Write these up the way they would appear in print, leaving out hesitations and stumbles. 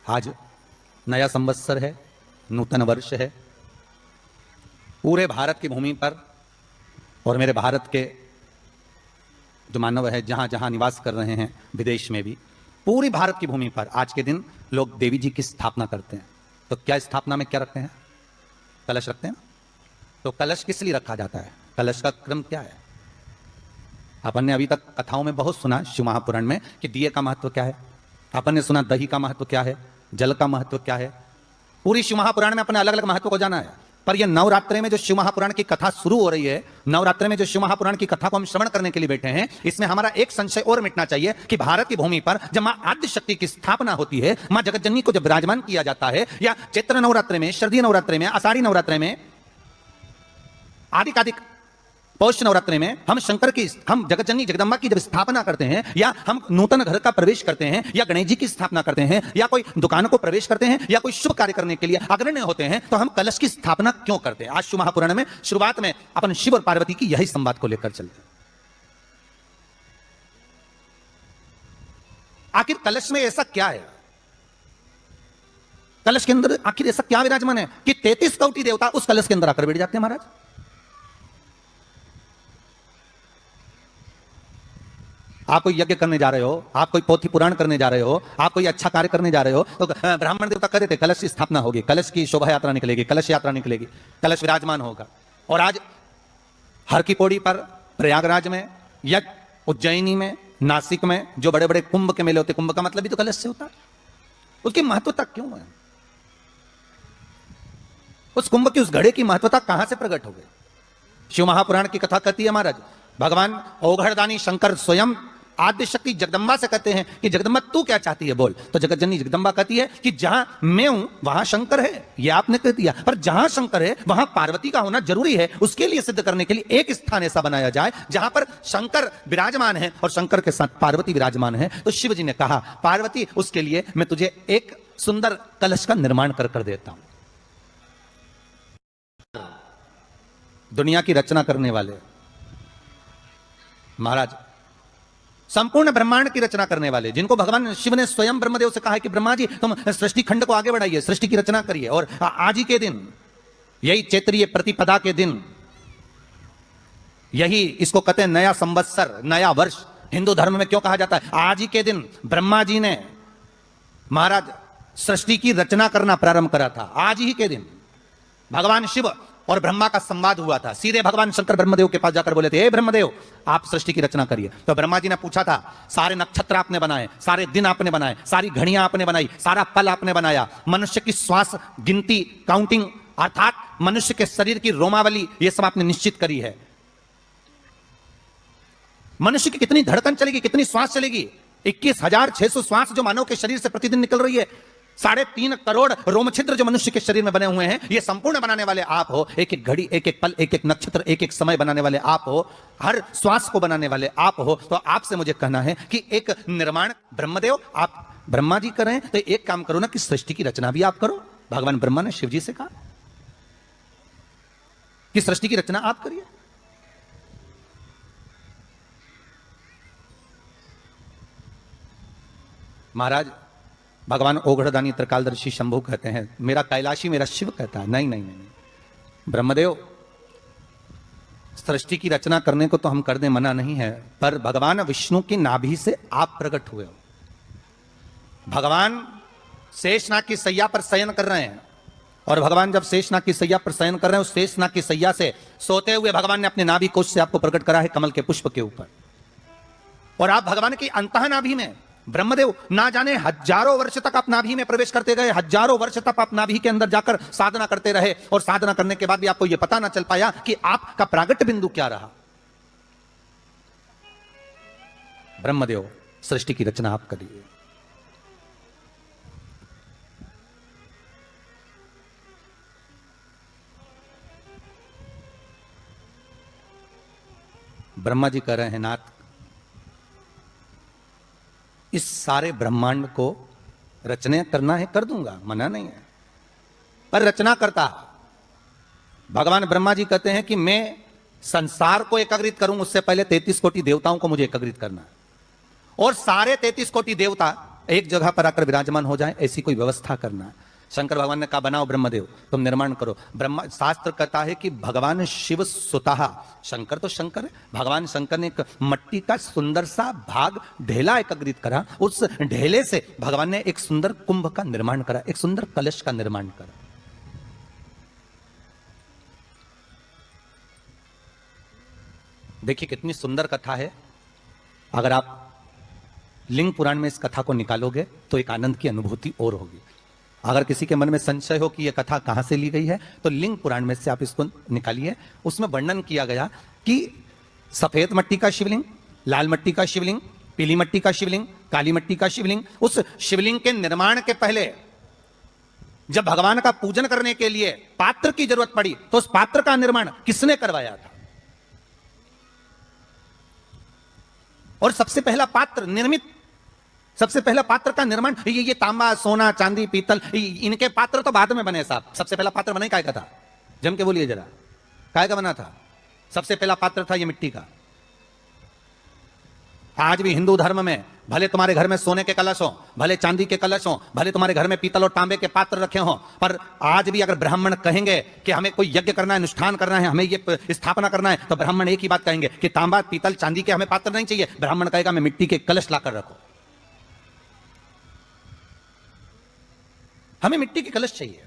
आज नया संवत्सर है, नूतन वर्ष है। पूरे भारत की भूमि पर और मेरे भारत के जो मानव है जहां जहां निवास कर रहे हैं, विदेश में भी, पूरी भारत की भूमि पर आज के दिन लोग देवी जी की स्थापना करते हैं। तो क्या स्थापना में क्या रखते हैं? कलश रखते हैं। तो कलश किस लिए रखा जाता है? कलश का क्रम क्या है? अपन ने अभी तक कथाओं में बहुत सुना, शिव महापुराण में, कि दिए का महत्व क्या है। अपन ने सुना दही का महत्व क्या है, जल का महत्व क्या है। पूरी शिव महापुराण में अपने अलग अलग महत्व को जाना है। पर यह नवरात्रे में जो शिव महापुराण की कथा शुरू हो रही है, नवरात्रे में जो शिव महापुराण की कथा को हम श्रवण करने के लिए बैठे हैं, इसमें हमारा एक संशय और मिटना चाहिए कि भारत की भूमि पर जब मां आद्य शक्ति की स्थापना होती है, मां जगतजननी को जब विराजमान किया जाता है, या चैत्र नवरात्रे में, शरदीय नवरात्रे में, आषाढ़ी नवरात्रे में, आदि पौष नवरात्रि में हम जगतजननी जगदम्बा की जब स्थापना करते हैं, या हम नूतन घर का प्रवेश करते हैं, या गणेश जी की स्थापना करते हैं, या कोई दुकान को प्रवेश करते हैं, या कोई शुभ कार्य करने के लिए अग्रण्य होते हैं, तो हम कलश की स्थापना क्यों करते हैं? आज शिव महापुराण में शुरुआत में अपन शिव और पार्वती की यही संवाद को लेकर चलते हैं। आखिर कलश में ऐसा क्या है? कलश के अंदर आखिर ऐसा क्या विराजमान है कि 33 कोटि देवता उस कलश के अंदर आकर बैठ जाते हैं? महाराज, आप कोई यज्ञ करने जा रहे हो, आप कोई पोथी पुराण करने जा रहे हो, आप कोई अच्छा कार्य करने जा रहे हो, तो ब्राह्मण देवता कह रहे थे कलश की स्थापना होगी, कलश की शोभा यात्रा निकलेगी, कलश यात्रा निकलेगी, कलश विराजमान होगा। और आज हर की पौड़ी पर, प्रयागराज में, या उज्जैनी में, नासिक में जो बड़े बड़े कुंभ के मेले होते, कुंभ का मतलब भी तो कलश से होता है। उसकी महत्वता क्यों है? उस कुंभ की, उस घड़े की महत्वता कहां से प्रकट हो गई? शिव महापुराण की कथा कहती है महाराज, भगवान ओघड़दानी शंकर स्वयं आद्य शक्ति जगदम्बा से कहते हैं कि जगदम्बा तू क्या चाहती है बोल। तो जगतजननी जगदम्बा कहती है कि जहां मैं हूं वहां शंकर है। यह आपने कह दिया, पर जहां शंकर है वहां पार्वती का होना जरूरी है। उसके लिए सिद्ध करने के लिए एक स्थान ऐसा बनाया जाए जहां पर शंकर विराजमान है और शंकर के साथ पार्वती विराजमान है। तो शिव जी ने कहा, पार्वती उसके लिए मैं तुझे एक सुंदर कलश का निर्माण कर देता हूं। दुनिया की रचना करने वाले महाराज, संपूर्ण ब्रह्मांड की रचना करने वाले, जिनको भगवान शिव ने स्वयं ब्रह्मदेव से कहा है कि ब्रह्मा जी तुम सृष्टि खंड को आगे बढ़ाइए, सृष्टि की रचना करिए। और आज ही के दिन, यही चैत्रीय प्रतिपदा के दिन, यही इसको कहते हैं नया संवत्सर, नया वर्ष। हिंदू धर्म में क्यों कहा जाता है? आज ही के दिन ब्रह्मा जी ने महाराज सृष्टि की रचना करना प्रारंभ करा था। आज ही के दिन भगवान शिव और ब्रह्मा का संवाद हुआ था। सीधे भगवान शंकर ब्रह्मदेव के पास जाकर बोले थे, हे ब्रह्मदेव, आप सृष्टि की रचना करिए। तो ब्रह्मा जी ने पूछा था, सारे नक्षत्र आपने बनाए, सारे दिन आपने बनाए, सारी घड़ियां आपने बनाई, सारा पल आपने बनाया, मनुष्य की श्वास गिनती, काउंटिंग, अर्थात मनुष्य के शरीर की रोमावली, यह सब आपने निश्चित करी है। मनुष्य की कितनी धड़कन चलेगी, कितनी श्वास चलेगी, 21,600 श्वास जो मानव के शरीर से प्रतिदिन निकल रही है, 3.5 करोड़ रोम छिद्र जो मनुष्य के शरीर में बने हुए हैं, ये संपूर्ण बनाने वाले आप हो। एक एक घड़ी, एक एक पल, एक एक नक्षत्र, एक एक समय बनाने वाले आप हो। हर श्वास को बनाने वाले आप हो। तो आपसे मुझे कहना है कि एक निर्माण ब्रह्मदेव, आप ब्रह्मा जी करें, तो एक काम करो ना कि सृष्टि की रचना भी आप करो। भगवान ब्रह्मा ने शिव जी से कहा कि सृष्टि की रचना आप करिए। महाराज, भगवान ओघड़दानी त्रिकालदर्शी शंभु कहते हैं, मेरा कैलाशी मेरा शिव कहता है, नहीं नहीं नहीं ब्रह्मदेव, सृष्टि की रचना करने को तो हम कर दे, मना नहीं है, पर भगवान विष्णु की नाभि से आप प्रकट हुए हो। भगवान शेषनाग की सैया पर शयन कर रहे हैं, और भगवान जब शेषनाग की सैया पर शयन कर रहे हैं, उस शेषनाग की सैया से सोते हुए भगवान ने अपने नाभि कोश से आपको प्रकट करा है, कमल के पुष्प के ऊपर। और आप भगवान की अंतः नाभि में, ब्रह्मदेव ना जाने हजारों वर्ष तक आप नाभि में प्रवेश करते गए, हजारों वर्ष तक आप नाभि के अंदर जाकर साधना करते रहे, और साधना करने के बाद भी आपको यह पता ना चल पाया कि आपका प्रागट्य बिंदु क्या रहा। ब्रह्मदेव, सृष्टि की रचना आप करिए। ब्रह्मा जी कह रहे हैं, नाथ, इस सारे ब्रह्मांड को रचना करना है, कर दूंगा, मना नहीं है, पर रचना करता भगवान ब्रह्मा जी कहते हैं कि मैं संसार को एकाग्रित करूं, उससे पहले 33 कोटि देवताओं को मुझे एकाग्रित करना है। और सारे 33 कोटि देवता एक जगह पर आकर विराजमान हो जाए, ऐसी कोई व्यवस्था करना है। शंकर भगवान ने कहा बनाओ ब्रह्मदेव, तुम निर्माण करो। ब्रह्मा शास्त्र कहता है कि भगवान शिव सुतः, शंकर तो शंकर है, भगवान शंकर ने एक मट्टी का सुंदर सा भाग ढेला एकत्रित करा, उस ढेले से भगवान ने एक सुंदर कुंभ का निर्माण करा, एक सुंदर कलश का निर्माण करा। देखिए कितनी सुंदर कथा है। अगर आप लिंग पुराण में इस कथा को निकालोगे तो एक आनंद की अनुभूति और होगी। अगर किसी के मन में संशय हो कि यह कथा कहां से ली गई है तो लिंग पुराण में से आप इसको निकालिए। उसमें वर्णन किया गया कि सफेद मट्टी का शिवलिंग, लाल मट्टी का शिवलिंग, पीली मट्टी का शिवलिंग, काली मट्टी का शिवलिंग, उस शिवलिंग के निर्माण के पहले जब भगवान का पूजन करने के लिए पात्र की जरूरत पड़ी तो उस पात्र का निर्माण किसने करवाया था? और सबसे पहला पात्र निर्मित, सबसे पहला पात्र का निर्माण, ये तांबा, सोना, चांदी, पीतल, इनके पात्र तो बाद में बने साहब। सबसे पहला पात्र बना काय का था? जम के बोलिए जरा, काय का बना था? सबसे पहला पात्र था ये मिट्टी का। आज भी हिंदू धर्म में भले तुम्हारे घर में सोने के कलश हो, भले चांदी के कलश हो, भले तुम्हारे घर में पीतल और तांबे के पात्र रखे हो, पर आज भी अगर ब्राह्मण कहेंगे कि हमें कोई यज्ञ करना है, अनुष्ठान करना है, हमें ये स्थापना करना है, तो ब्राह्मण एक ही बात कहेंगे कि तांबा, पीतल, चांदी के हमें पात्र नहीं चाहिए। ब्राह्मण कहेगा हमें मिट्टी के कलश लाकर रखो, हमें मिट्टी के कलश चाहिए।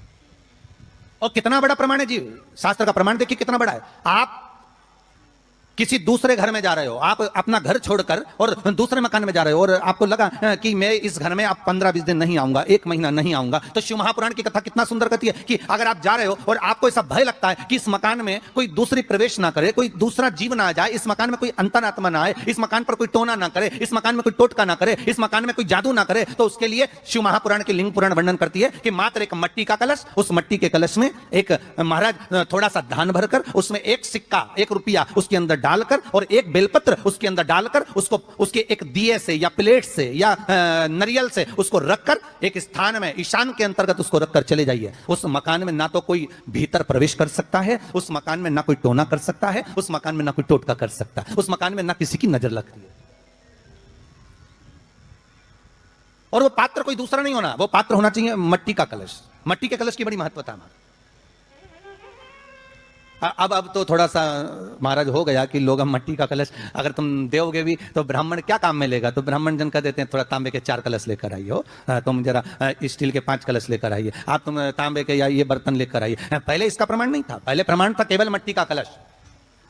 और कितना बड़ा प्रमाण है जी, शास्त्र का प्रमाण देखिए कितना बड़ा है। आप किसी दूसरे घर में जा रहे हो, आप अपना घर छोड़कर और दूसरे मकान में जा रहे हो, और आपको लगा कि मैं इस घर में अब 15-20 दिन नहीं आऊंगा, 1 महीना नहीं आऊंगा, तो शिव महापुराण की कथा कितना सुंदर कहती है कि अगर आप जा रहे हो और आपको ऐसा भय लगता है कि इस मकान में कोई दूसरी प्रवेश ना करे, कोई दूसरा जीव ना आ जाए, इस मकान में कोई अंतरात्मा ना आए, इस मकान पर कोई टोना ना करे, इस मकान में कोई टोटका ना करे, इस मकान में कोई जादू ना करे, तो उसके लिए शिव महापुराण की लिंग पुराण वर्णन करती है कि मात्र एक मट्टी का कलश, उस मट्टी के कलश में एक महाराज थोड़ा सा धान भरकर, उसमें एक सिक्का, 1 रुपया उसके अंदर डालकर और एक बेलपत्र उसके अंदर डालकर उसको उसके एक दिए से या प्लेट से या नरियल से उसको रखकर एक स्थान में ईशान के अंतर्गत उसको रखकर चले जाइए। उस मकान में ना तो कोई भीतर प्रवेश कर सकता है, उस मकान में ना कोई टोना कर सकता है, उस मकान में ना कोई टोटका कर सकता है, उस मकान में ना किसी की नजर लगती है। और वो पात्र कोई दूसरा नहीं होना, वो पात्र होना चाहिए मट्टी का कलश। मट्टी के कलश की बड़ी महत्वता है। अब तो थोड़ा सा महाराज हो गया कि लोग हम मट्टी का कलश अगर तुम दोगे भी तो ब्राह्मण क्या काम में लेगा, तो ब्राह्मण जन कह देते हैं थोड़ा तांबे के 4 कलश लेकर आइए हो, तुम जरा स्टील के 5 कलश लेकर आइए, आप तुम तांबे के या ये बर्तन लेकर आइए। पहले इसका प्रमाण नहीं था, पहले प्रमाण था केवल मट्टी का कलश,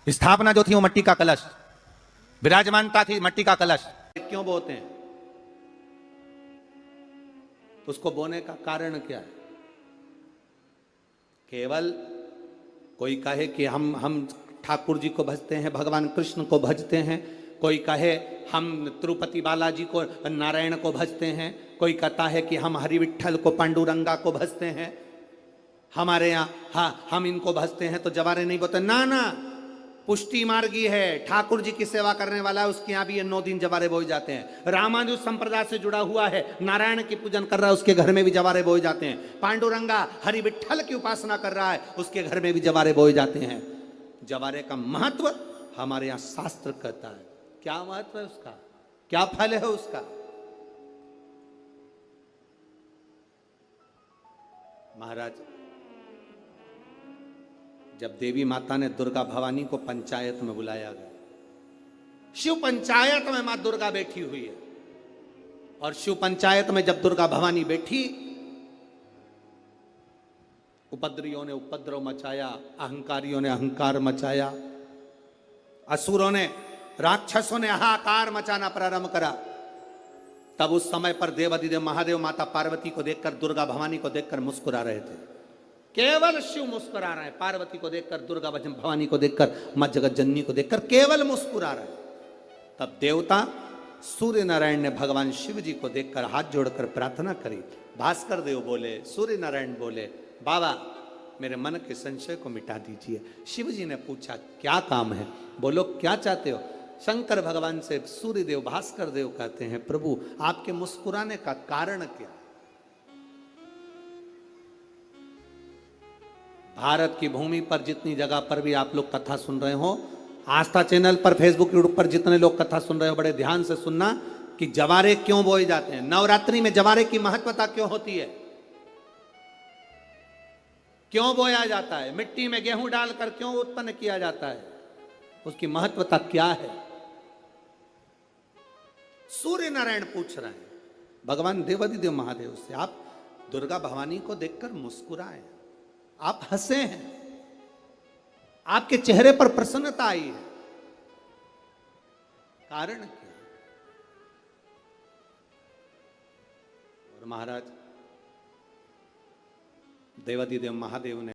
स्थापना जो थी वो मट्टी का कलश, विराजमानता थी मट्टी का कलश। क्यों बोते हैं? उसको बोने का कारण क्या है? केवल कोई कहे कि हम ठाकुर जी को भजते हैं, भगवान कृष्ण को भजते हैं, कोई कहे हम तिरुपति बालाजी को, नारायण को भजते हैं, कोई कहता है कि हम हरि विठल को, पांडुरंगा को भजते हैं, हमारे यहाँ हाँ हम इनको भजते हैं, तो जवारे नहीं बोलते। ना ना, पुष्टि मार्गी है, ठाकुर जी की सेवा करने वाला है, उसके यहाँ भी ये 9 दिन जवारे बोए जाते हैं। रामानुज संप्रदाय से जुड़ा हुआ है, नारायण की पूजन कर रहा है, उसके घर में भी जवारे बोए जाते हैं। पांडुरंगा हरि विठल की उपासना कर रहा है, उसके घर में भी जवारे बोए जाते हैं। जवारे का महत्व हमारे यहाँ शास्त्र कहता है। क्या महत्व है उसका, क्या फल है उसका? महाराज, जब देवी माता ने दुर्गा भवानी को पंचायत में बुलाया गया, शिव पंचायत में मां दुर्गा बैठी हुई है, और शिव पंचायत में जब दुर्गा भवानी बैठी, उपद्रवियों ने उपद्रव मचाया, अहंकारियों ने अहंकार मचाया, असुरों ने, राक्षसों ने हाहाकार मचाना प्रारंभ करा। तब उस समय पर देवाधिदेव महादेव माता पार्वती को देखकर, दुर्गा भवानी को देखकर मुस्कुरा रहे थे। केवल शिव मुस्कुरा रहे हैं, पार्वती को देखकर, दुर्गा भवानी को देखकर, मां जगत जननी को देखकर केवल मुस्कुरा रहे हैं। तब देवता सूर्य नारायण ने भगवान शिव जी को देखकर हाथ जोड़कर प्रार्थना करी। भास्कर देव बोले, सूर्य नारायण बोले, बाबा मेरे मन के संशय को मिटा दीजिए। शिव जी ने पूछा क्या काम है, बोलो क्या चाहते हो? शंकर भगवान से सूर्य देव, भास्कर देव कहते हैं, प्रभु आपके मुस्कुराने का कारण क्या? भारत की भूमि पर जितनी जगह पर भी आप लोग कथा सुन रहे हो, आस्था चैनल पर, फेसबुक, यूट्यूब पर जितने लोग कथा सुन रहे हो, बड़े ध्यान से सुनना। कि जवारे क्यों बोए जाते हैं, नवरात्रि में जवारे की महत्वता क्यों होती है, क्यों बोया जाता है, मिट्टी में गेहूं डालकर क्यों उत्पन्न किया जाता है, उसकी महत्वता क्या है। सूर्य नारायण पूछ रहे हैं भगवान देवाधिदेव महादेव से, आप दुर्गा भवानी को देखकर मुस्कुराए, आप हंसे हैं, आपके चेहरे पर प्रसन्नता आई है, कारण क्या। और महाराज देवाधिदेव महादेव ने